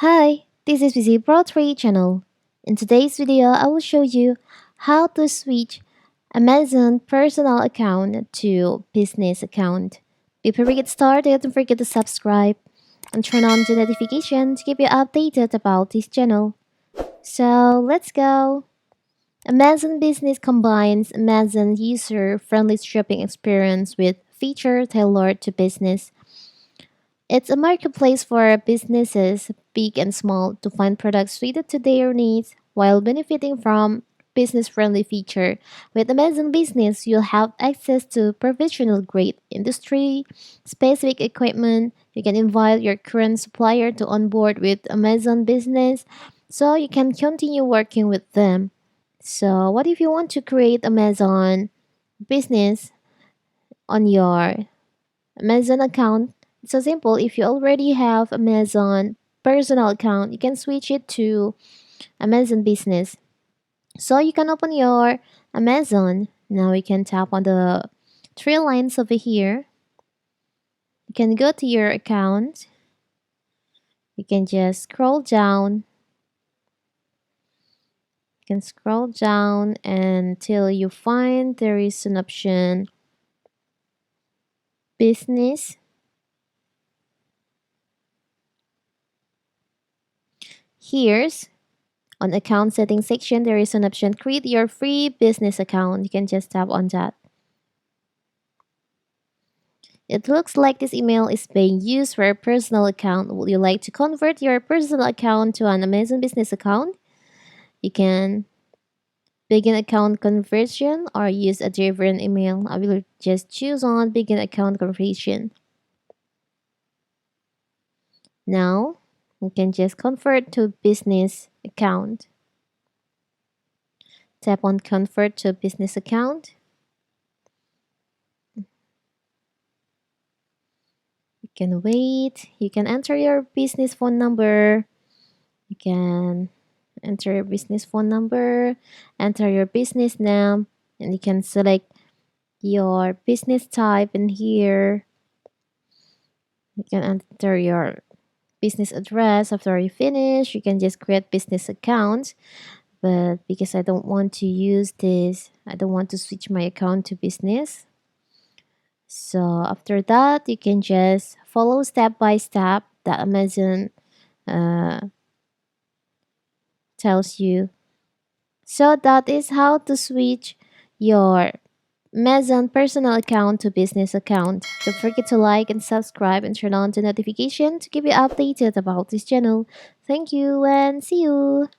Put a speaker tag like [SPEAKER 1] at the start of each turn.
[SPEAKER 1] Hi, this is Busy Pro 3 channel. In today's video, I will show you how to switch Amazon personal account to business account. Before we get started, don't forget to subscribe and turn on the notification to keep you updated about this channel. So let's go. Amazon Business combines Amazon user-friendly shopping experience with feature tailored to business. It's a marketplace for businesses, big and small, to find products suited to their needs while benefiting from business-friendly feature. With Amazon Business, you'll have access to professional-grade industry-specific equipment. You can invite your current supplier to onboard with Amazon Business so you can continue working with them. So, what if you want to create Amazon Business on your Amazon account? It's so simple. If you already have Amazon personal account, you can switch it to Amazon business. So you can open your Amazon. Now you can tap on the three lines over here. You can go to your account. You can just scroll down. You can scroll down until you find there is an option business. Here's on account settings section, there is an option create your free business account. You can just tap on that. It looks like this email is being used for a personal account. Would you like to convert your personal account to an Amazon business account? You can begin account conversion or use a different email. I will just choose on begin account conversion. Now, you can just convert to business account. Tap on convert to business account. You can wait. You can enter your business phone number. You can enter your business phone number, enter your business name, and you can select your business type in here. You can enter your business address. After you finish, you can just create business account. But because I don't want to use this, I don't want to switch my account to business. So after that, you can just follow step by step that Amazon tells you. So that is how to switch your Amazon personal account to business account. Don't forget to like and subscribe and turn on the notification to keep you updated about this channel. Thank you and see you.